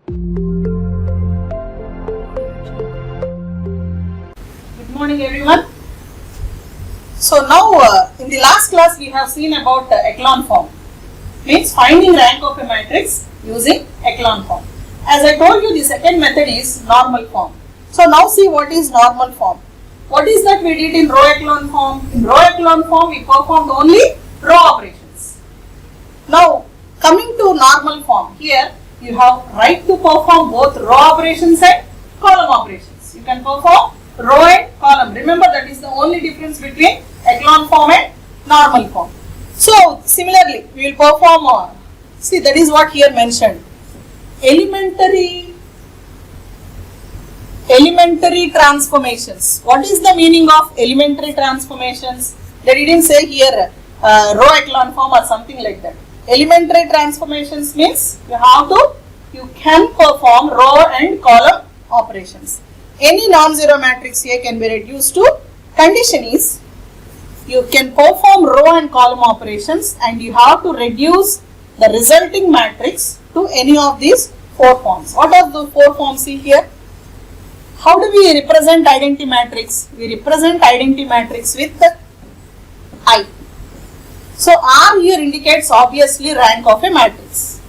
Good morning everyone. So now in the last class we have seen about echelon form, means finding rank of a matrix using echelon form. As I told you, the second method is normal form. So now see what is normal form. What is that we did in row echelon form? In row echelon form we performed only row operations. Now coming to normal form, here you have right to perform both row operations and column operations. You can perform row and column. Remember, that is the only difference between echelon form and normal form. So similarly we will perform, see that is what here mentioned, elementary transformations. What is the meaning of elementary transformations? They didn't say here row echelon form or something like that. Elementary transformations means you can perform row and column operations. Any non-zero matrix A can be reduced to, condition is you can perform row and column operations and you have to reduce the resulting matrix to any of these four forms. What are the four forms? See here. How do we represent identity matrix? We represent identity matrix with I. So R here indicates obviously rank of a matrix.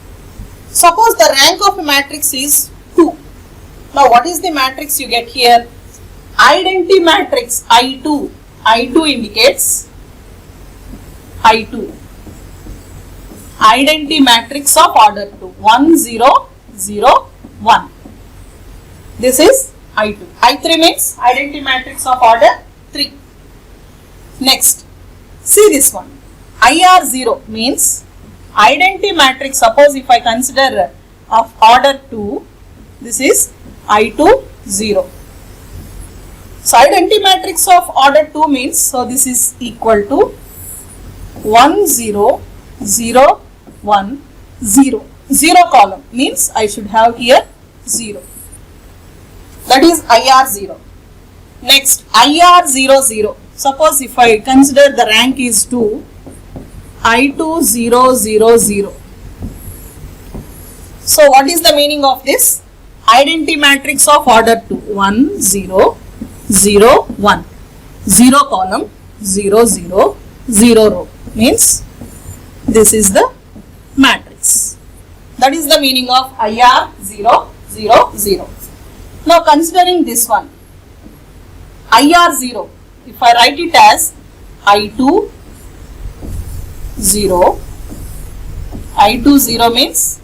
Suppose the rank of a matrix is 2. Now what is the matrix you get here? Identity matrix I2. I2 indicates I2. Identity matrix of order 2. 1, 0, 0, 1. This is I2. I3 means identity matrix of order 3. Next, see this one. IR0 means identity matrix. Suppose if I consider of order 2, this is I2, 0. So identity matrix of order 2 means, so this is equal to 1, 0, 0, 1, 0. 0 column means I should have here 0. That is IR0. Next, IR0, 0. Suppose if I consider the rank is 2, I2, 0, 0, 0. So what is the meaning of this? Identity matrix of order 2. 1, 0, 0, 1. 0 column, 0, 0, 0 row. Means this is the matrix. That is the meaning of IR0, 0, 0. Now considering this one, IR0, if I write it as I2, 0, I2, 0 means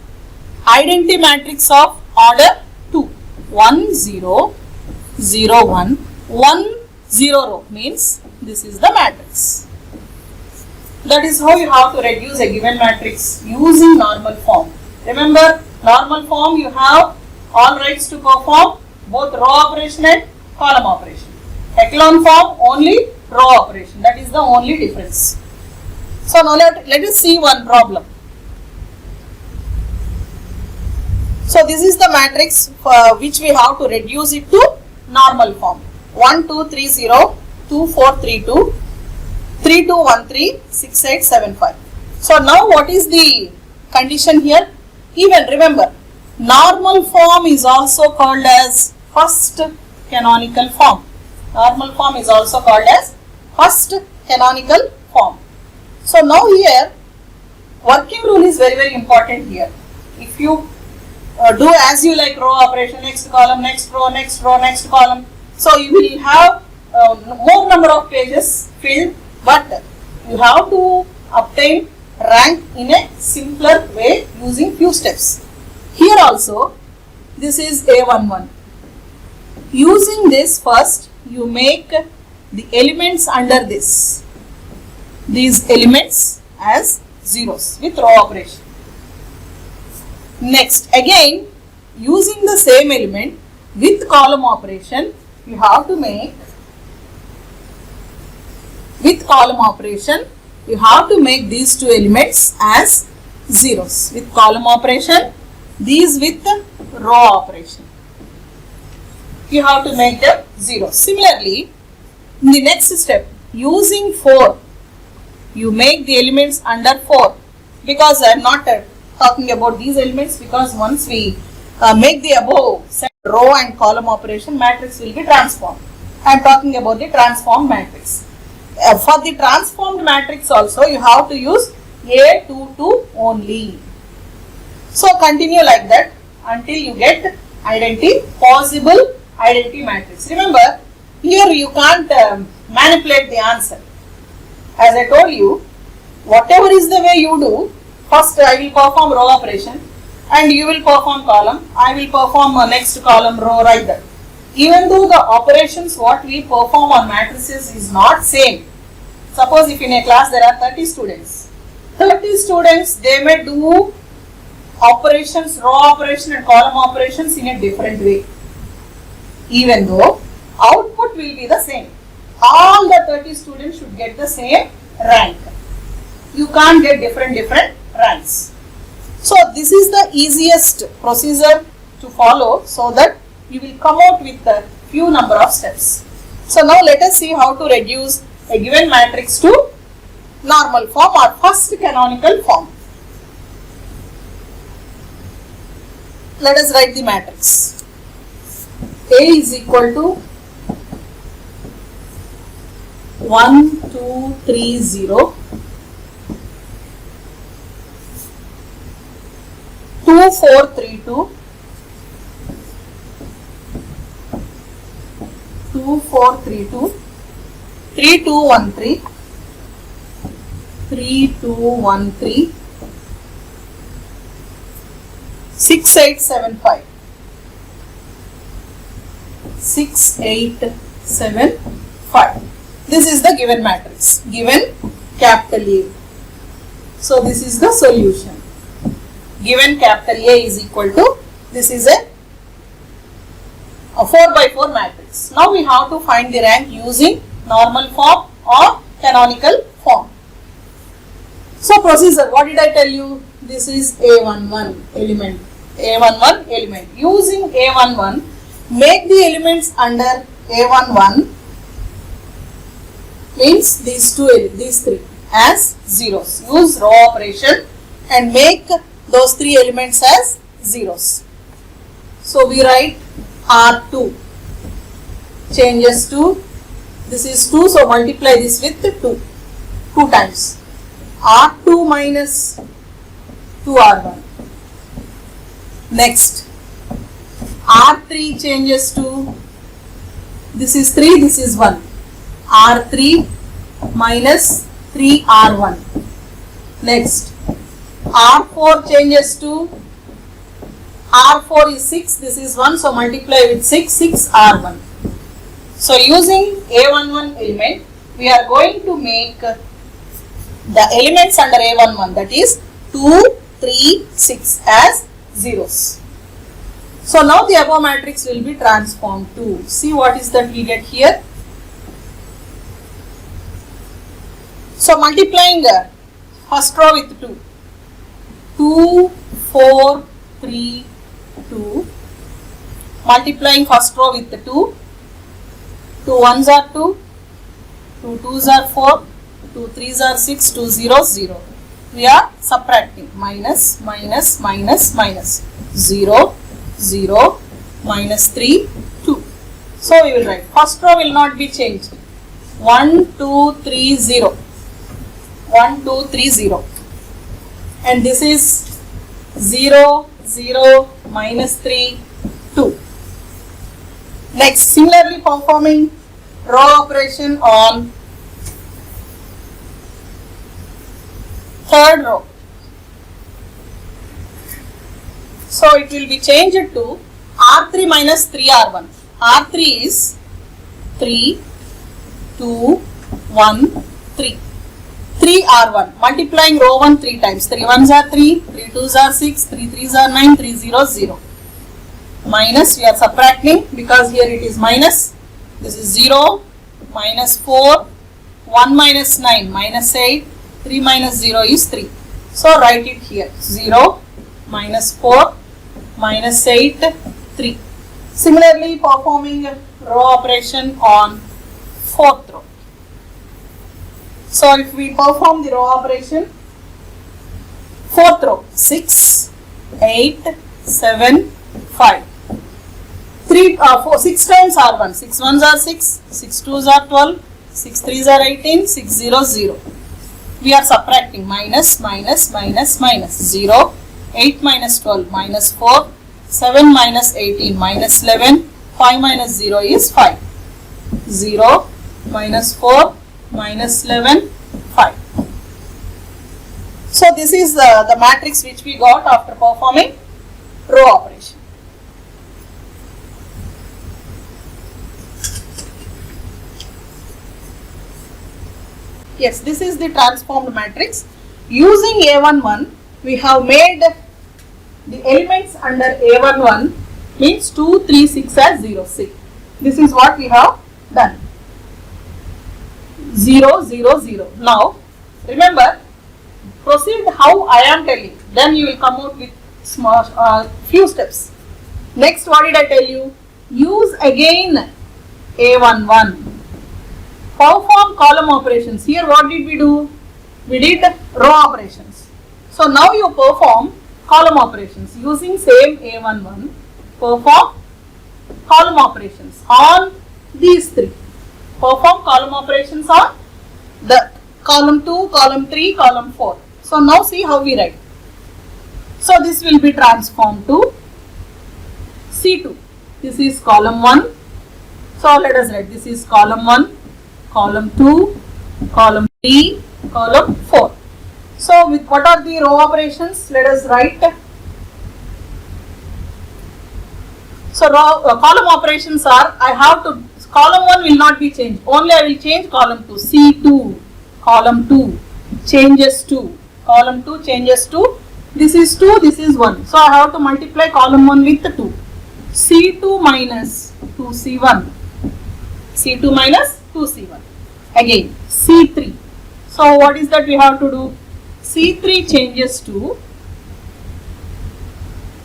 identity matrix of order 2. 1, 0, 0, 1, 1, 0 row means this is the matrix. That is how you have to reduce a given matrix using normal form. Remember, normal form you have all rights to perform both row operation and column operation. Echelon form only row operation. That is the only difference. So now let us see one problem. So this is the matrix which we have to reduce it to normal form. 1, 2, 3, 0, 2, 4, 3, 2, 3, 2, 1, 3, 6, 8, 7, 5. So now what is the condition here? Even remember, normal form is also called as first canonical form. Normal form is also called as first canonical form. So now here working rule is very, very important here. If you do as you like, row operation, next column, next row, next row, next column, so you will have more number of pages filled, but you have to obtain rank in a simpler way using few steps. Here also this is A11. Using this, first you make the elements under this, these elements as zeros with row operation. Next, again using the same element with column operation, you have to make, with column operation you have to make these two elements as zeros. With column operation, these with row operation, you have to make them zeros. Similarly, in the next step, using 4, you make the elements under 4, because I am not talking about these elements, because once we make the above row and column operation, matrix will be transformed. I am talking about the transformed matrix. For the transformed matrix also, you have to use A22 only. So continue like that until you get possible identity matrix. Remember, here you can't manipulate the answer. As I told you, whatever is the way you do, first I will perform row operation and you will perform column, I will perform next column row, like that. Even though the operations what we perform on matrices is not same. Suppose if in a class there are 30 students. 30 students, they may do operations, row operation and column operations in a different way. Even though output will be the same. All the 30 students should get the same rank. You can't get different ranks. So this is the easiest procedure to follow so that you will come out with a few number of steps. So now let us see how to reduce a given matrix to normal form or first canonical form. Let us write the matrix. A is equal to 1, 2, 3, 0, 2, 4, 3, 2, 2, 4, 3, 2, 3, 2, 1, 3, 3, 2, 1, 3, 6, 8, 7, 5, 6, 8, 7, 5. This is the given matrix, given capital A. So this is the solution. Given capital A is equal to, this is a 4 by 4 matrix. Now we have to find the rank using normal form or canonical form. So procedure, what did I tell you? This is A11 element. A11 element. Using A11, make the elements under A11 means these three as zeros. Use row operation and make those three elements as zeros. So we write R2 changes to, this is 2, so multiply this with 2 times. R2 minus 2R1. Next, R3 changes to, this is 3, this is 1. R3 minus 3R1. Next, R4 changes to, R4 is 6, this is 1, so multiply with 6, 6R1. So using A11 element, we are going to make the elements under A11, that is 2, 3, 6 as zeros. So now the above matrix will be transformed to, see what is that we get here. So multiplying first row with 2, 2, 4, 3, 2, multiplying first row with 2, 2 1s are 2, 2 2s are 4, 2 3s are 6, 2 0s 0. We are subtracting, minus, minus, minus, minus, 0, 0, minus 3, 2. So we will write, first row will not be changed, 1, 2, 3, 0, 1, 2, 3, 0. And this is 0, 0, minus 3, 2. Next, similarly performing row operation on third row. So it will be changed to R3 minus 3R1. R3 is 3, 2, 1, 3. 3R1. Multiplying row 1 3 times. 3 1s are 3, 3 2s are 6, 3 3s are 9, 3 0s 0. Minus, we are subtracting because here it is minus. This is 0, minus 4, 1 minus 9, minus 8, 3 minus 0 is 3. So write it here, 0, minus 4, minus 8, 3. Similarly performing row operation on fourth row. So if we perform the row operation, fourth row, 6, 8, 7, 5. 6 times R1. 6 ones are 6, 6 twos are 12, 6 threes are 18, 6 zeros 0. We are subtracting minus, minus, minus, minus 0, 8 minus 12 minus 4, 7 minus 18 minus 11, 5 minus 0 is 5. 0, minus 4, minus 11, 5. So this is the matrix which we got after performing row operation. Yes, this is the transformed matrix. Using A11, we have made the elements under A11 means 2, 3, 6 as 0, 6. This is what we have done. 0, 0, 0. Now, remember, proceed how I am telling. Then you will come out with small few steps. Next, what did I tell you? Use again A11. Perform column operations. Here what did we do? We did row operations. So now you perform column operations using same A11. Perform column operations on these three. Perform column operations on the column 2, column 3, column 4. So now see how we write. So this will be transformed to C2. This is column 1. So let us write. This is column 1. Column 2, column 3, column 4. So with what are the row operations? Let us write. So column operations are, I have to, column 1 will not be changed. Only I will change column 2. C2, column 2 changes 2. Column 2 changes 2. This is 2, this is 1. So I have to multiply column 1 with 2. C2 minus 2C1. C2 minus 2C1. Again C3. So what is that we have to do? C3 changes to,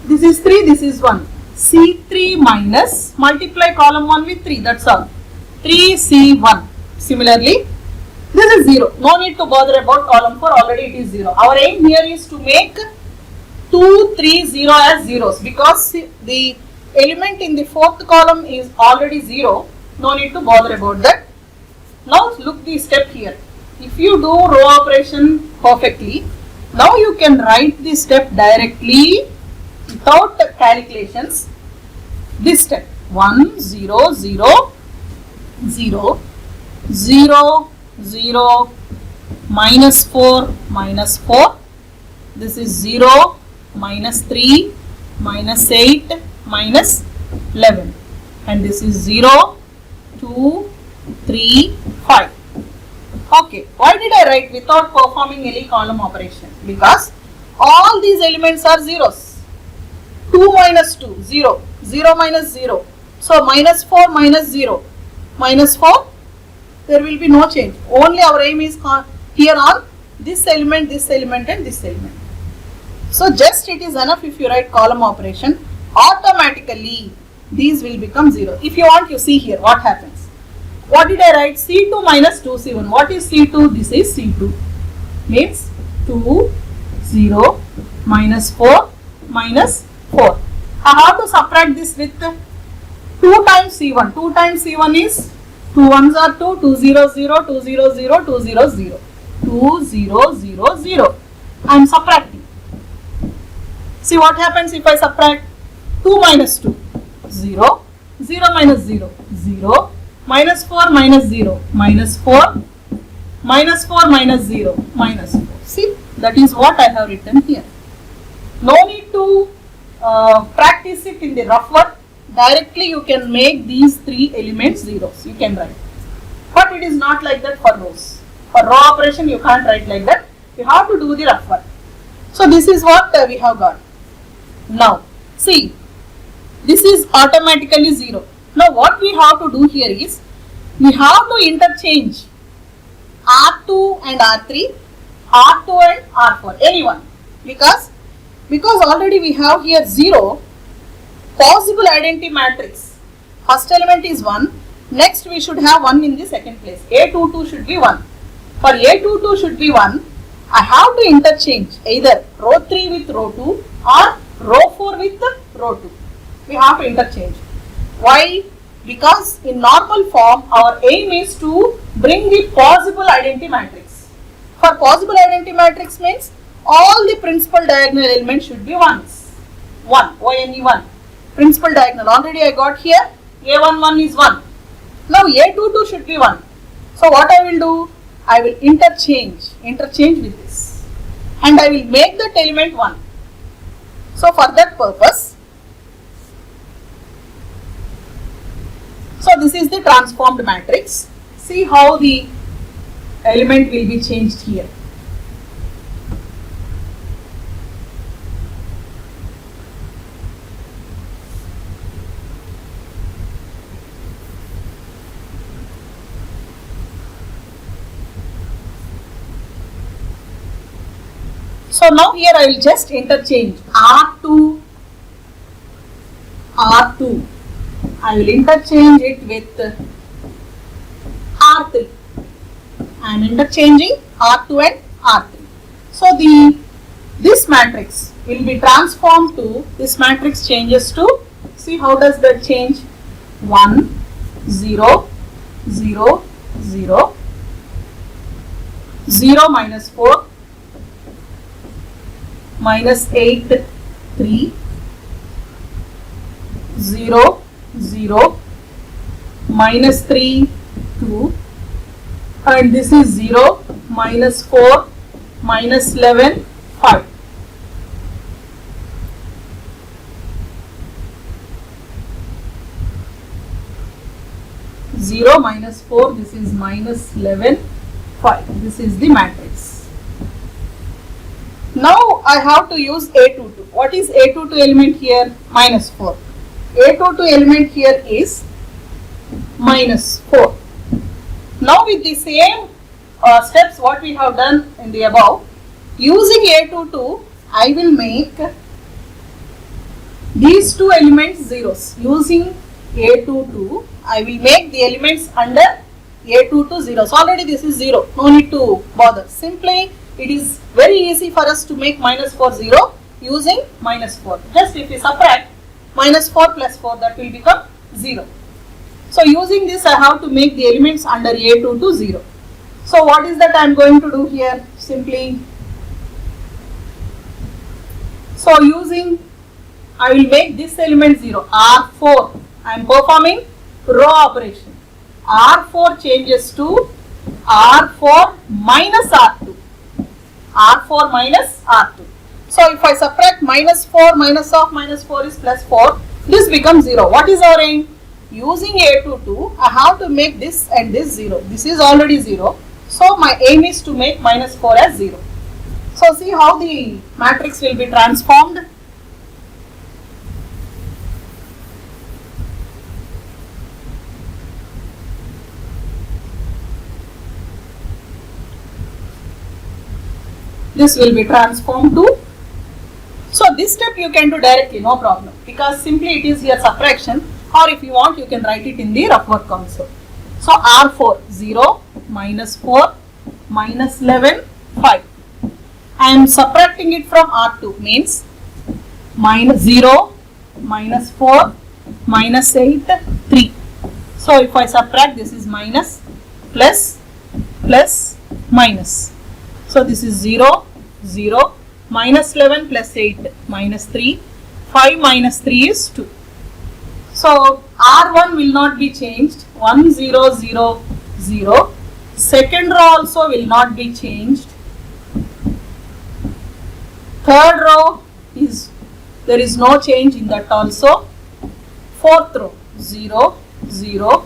this is 3, this is 1. C3 minus, multiply column 1 with 3, that's all. 3C1. Similarly, this is 0. No need to bother about column 4, already it is 0. Our aim here is to make 2, 3, 0 as zeros, because the element in the fourth column is already 0. No need to bother about that. Now look the step here. If you do row operation perfectly, now you can write the step directly without calculations. This step 1, 0, 0, 0, 0, 0, minus 4, minus 4. This is 0, minus 3, minus 8, minus 11. And this is 0, 2, 3, 5. Okay, why did I write without performing any column operation? Because all these elements are zeros. 2 minus 2, 0, 0 minus 0. So minus 4 minus 0, minus 4, there will be no change. Only our aim is here on this element and this element. So just it is enough if you write column operation, automatically these will become 0. If you want, you see here what happens. What did I write? C2 minus 2C1. What is C2? This is C2. Means 2, 0, minus 4, minus 4. I have to subtract this with 2 times C1. 2 times C1 is 2 ones are 2, 2 0 0, 2 0 0, 2 0 0. 2 0 0 0. I am subtracting. See what happens if I subtract 2 minus 2. 0, 0 minus 0, 0. Minus 4 minus 0, minus 4, minus 4 minus 0, minus 4. See, that is what I have written here. No need to practice it in the rough work. Directly you can make these three elements zeros. You can write. But it is not like that for rows. For row operation you can't write like that. You have to do the rough work. So this is what we have got. Now, see, this is automatically 0. Now what we have to do here is, we have to interchange R2 and R3, R2 and R4, anyone, because already we have here 0, possible identity matrix. First element is 1, next we should have 1 in the second place, A22 should be 1. For A22 should be 1, I have to interchange either row 3 with row 2 or row 4 with row 2. we have to interchange. Why? Because in normal form our aim is to bring the possible identity matrix. For possible identity matrix means all the principal diagonal elements should be ones. 1, one. Principal diagonal already I got here, A11 is 1. Now A22 should be 1. So what I will do? I will interchange with this and I will make that element 1. So for that purpose, so this is the transformed matrix. See how the element will be changed here. So now here I will just interchange R2. I will interchange it with R3. I am interchanging R2 and R3. So this matrix will be transformed to, this matrix changes to, see how does that change? 1, 0, 0, 0, 0 minus 4, minus 8, 3, 0, 0, minus 3, 2, and this is 0, minus 4, minus 11, 5. Zero minus 4, this is minus 11, 5. This is the matrix. Now I have to use A22. What is A22 element here? Minus 4. A22 element here is minus 4. Now with the same steps what we have done in the above, using A22 I will make these two elements zeros. Using A22 I will make the elements under A22 zeros. Already this is 0, no need to bother. Simply it is very easy for us to make minus 4 0 using minus 4. Just if we subtract minus 4 plus 4, that will become 0. So using this I have to make the elements under A22 0. So what is that I am going to do here? Simply, so using, I will make this element 0, R4. I am performing row operation. R4 changes to R4 minus R2. R4 minus R2. So if I subtract minus 4, minus of minus 4 is plus 4, this becomes 0. What is our aim? Using A22, I have to make this and this 0. This is already 0. So my aim is to make minus 4 as 0. So see how the matrix will be transformed. This will be transformed to, so this step you can do directly, no problem, because simply it is here subtraction, or if you want you can write it in the rough work also. So R4 0 minus 4 minus 11 5. I am subtracting it from R2, means minus 0 minus 4 minus 8 3. So if I subtract, this is minus plus plus minus. So this is 0 0 minus 11 plus 8 minus 3, 5 minus 3 is 2. So R1 will not be changed, 1 0 0 0. Second row also will not be changed. Third row is, there is no change in that also. Fourth row 0 0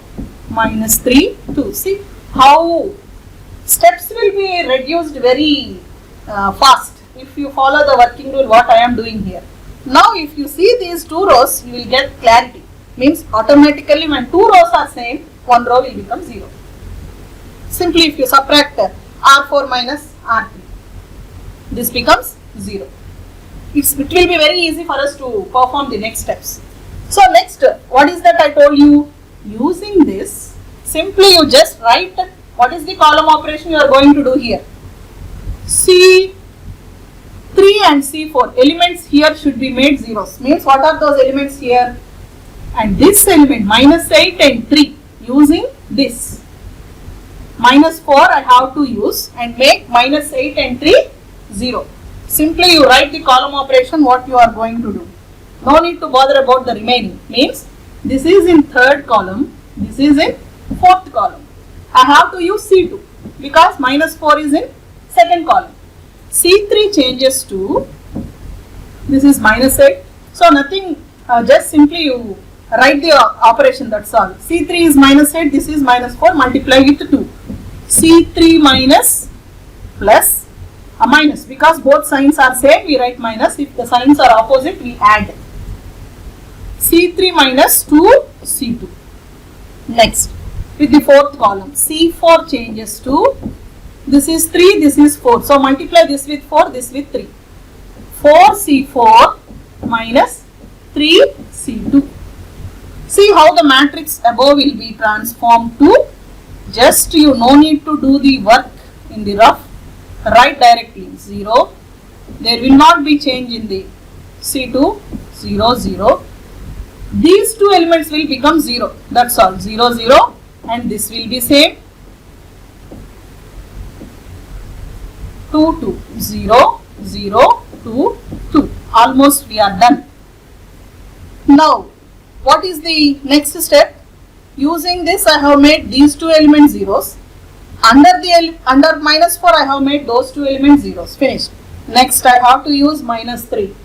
minus 3 2. See how steps will be reduced very fast if you follow the working rule what I am doing here. Now if you see these two rows, you will get clarity. Means automatically when two rows are same, one row will become 0. Simply if you subtract R4 minus R3, this becomes 0. It will be very easy for us to perform the next steps. So next, what is that I told you? Using this, simply you just write what is the column operation you are going to do here. C3 and C4 elements here should be made zeros. Means what are those elements here? and this element minus 8 and 3 using this. Minus 4 I have to use and make minus 8 and 3 0. Simply you write the column operation what you are going to do. No need to bother about the remaining. Means this is in third column, this is in fourth column. I have to use C2 because minus 4 is in second column. C3 changes to, this is minus 8. So nothing, just simply you write the operation, that's all. C3 is minus 8, this is minus 4, multiply with 2. C3 minus plus a minus, because both signs are same we write minus, if the signs are opposite we add. C3 minus 2 C2. Next with the fourth column C4 changes to, this is 3, this is 4, so multiply this with 4, this with 3. 4 C4 minus 3 C2. See how the matrix above will be transformed to, just you no need to do the work in the rough, write directly 0. There will not be change in the C2, 0, 0. These two elements will become 0, that's all, 0, 0, and this will be same, 2, 2, 0, 0, 2, 2. Almost we are done. Now, what is the next step? Using this I have made these two elements zeros. Under minus 4 I have made those two elements zeros. Finished. Next I have to use minus 3.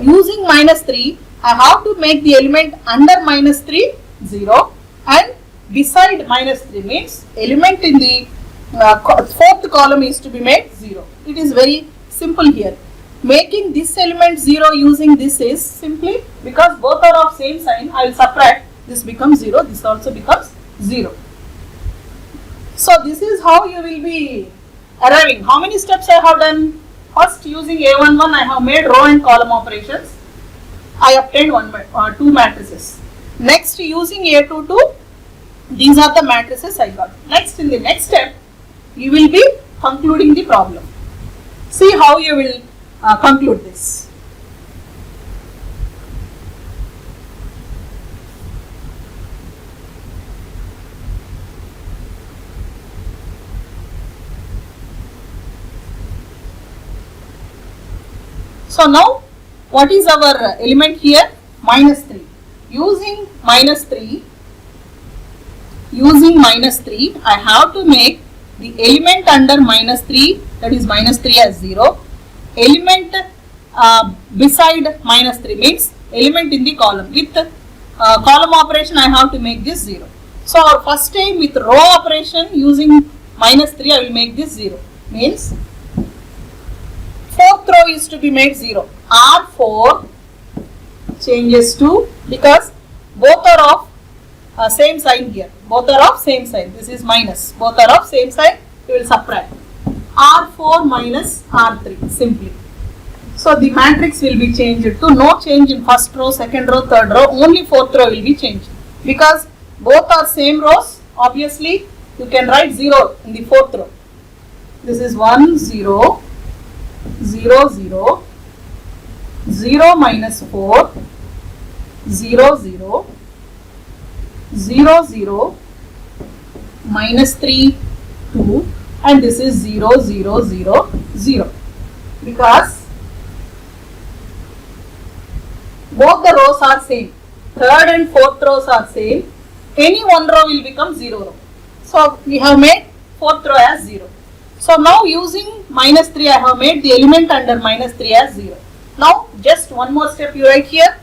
Using minus 3 I have to make the element under minus 3 0 and beside minus 3 means element in the fourth column is to be made 0. It is very simple here. Making this element 0 using this is simply because both are of same sign, I will subtract, this becomes 0, this also becomes 0. So this is how you will be arriving. How many steps I have done? First using A11 I have made row and column operations. I obtained two matrices. Next using A22, these are the matrices I got. Next in the next step you will be concluding the problem. See how you will conclude this. So now what is our element here? Minus 3. Using minus 3, I have to make the element under minus 3, that is minus 3 as 0. Element beside minus 3 means element in the column. With column operation I have to make this 0. So our first time with row operation using minus 3 I will make this 0. Means fourth row is to be made 0. R4 changes to, because both are of same sign here. Both are of same sign. This is minus. Both are of same sign. We will subtract. R4 minus R3 simply. So the matrix will be changed to no change in first row, second row, third row. Only fourth row will be changed. Because both are same rows, obviously you can write 0 in the fourth row. This is 1, 0, 0, 0, 0 minus 4, 0, 0, 0, 0, minus 3, 2, and this is 0, 0, 0, 0. Because both the rows are same. Third and fourth rows are same. Any one row will become 0 row. So we have made fourth row as 0. So now using minus 3 I have made the element under minus 3 as 0. Now just one more step you write here.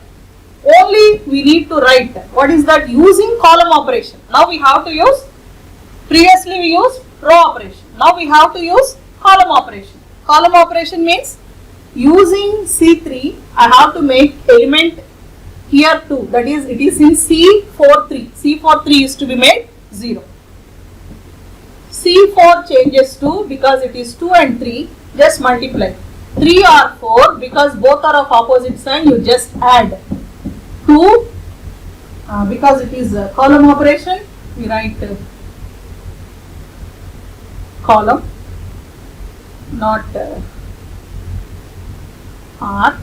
Only we need to write what is that, using column operation. Now we have to use, previously we used row operation. Now we have to use column operation. Column operation means using C3 I have to make element here 2, that is it is in C43. C43 is to be made 0. C4 changes to, because it is 2 and 3, just multiply. 3 or 4, because both are of opposite sign, you just add 2. Because it is a column operation, we write column, not R.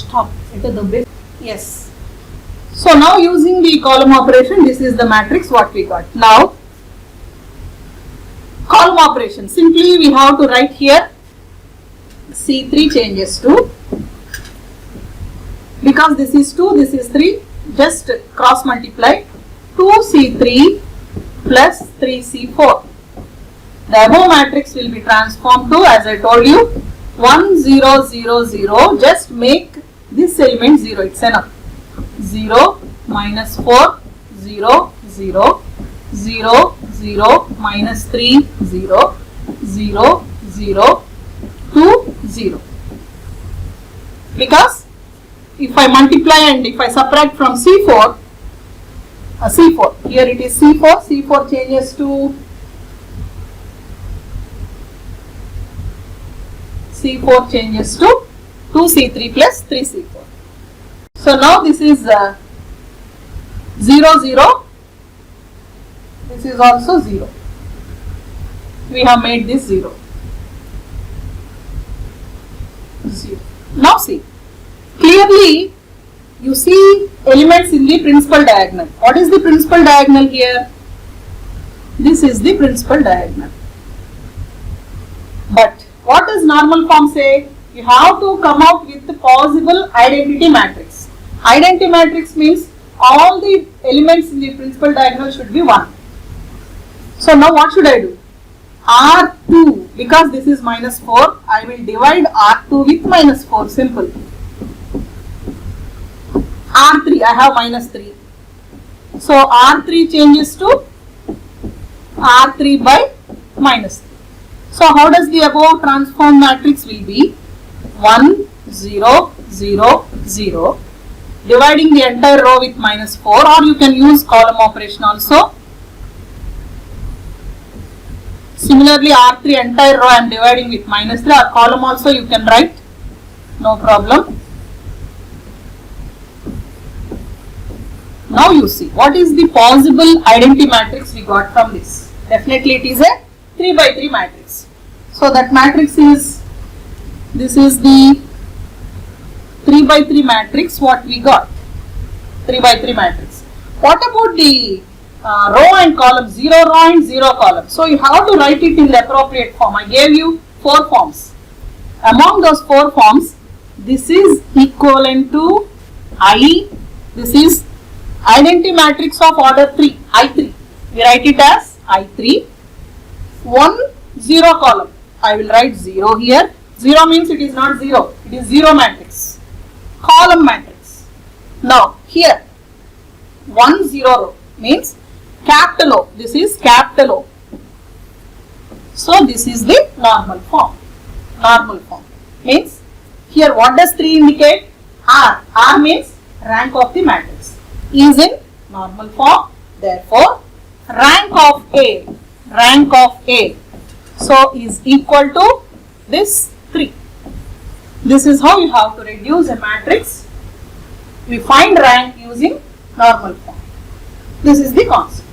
Stop. It is the best. Yes. So now using the column operation, this is the matrix what we got. Now column operation, simply we have to write here C3 changes to, because this is 2, this is 3, just cross multiply 2C3 plus 3C4. The above matrix will be transformed to, as I told you, 1 0 0 0. Just make this element 0, it's enough. 0 minus 4 0 0 0 0 minus 3 0 0 0 2 0. Because if I multiply and if I subtract from C4, C4, here it is C4, C4 changes to C4 changes to 2C3 plus 3C4. So now this is 0 0, this is also 0. We have made this 0. 0. Now see, clearly you see elements in the principal diagonal. What is the principal diagonal here? This is the principal diagonal. But what does normal form say? You have to come out with the possible identity matrix. Identity matrix means all the elements in the principal diagonal should be 1. So now what should I do? R2, because this is minus 4, I will divide R2 with minus 4, simple. R3, I have minus 3. So R3 changes to R3 by minus 3. So how does the above transform matrix will be? 1 0 0 0, dividing the entire row with minus 4, or you can use column operation also. Similarly, R3 entire row I am dividing with minus 3, or column also you can write, no problem. Now you see, what is the possible identity matrix we got from this? Definitely it is a 3 by 3 matrix. So that matrix is, this is the 3 by 3 matrix what we got, 3 by 3 matrix. What about the row and column, 0 row and 0 column? So you have to write it in the appropriate form. I gave you 4 forms. Among those 4 forms, this is equivalent to I, this is identity matrix of order 3, I3. We write it as I3, 1 0 column. I will write 0 here. 0 means it is not 0, it is 0 matrix, column matrix. Now here 1 0 row means capital O, this is capital O. So this is the normal form. Normal form means here what does 3 indicate? R. R means rank of the matrix is in normal form. Therefore rank of A so is equal to this 3. This is how you have to reduce a matrix. We find rank using normal form. This is the concept.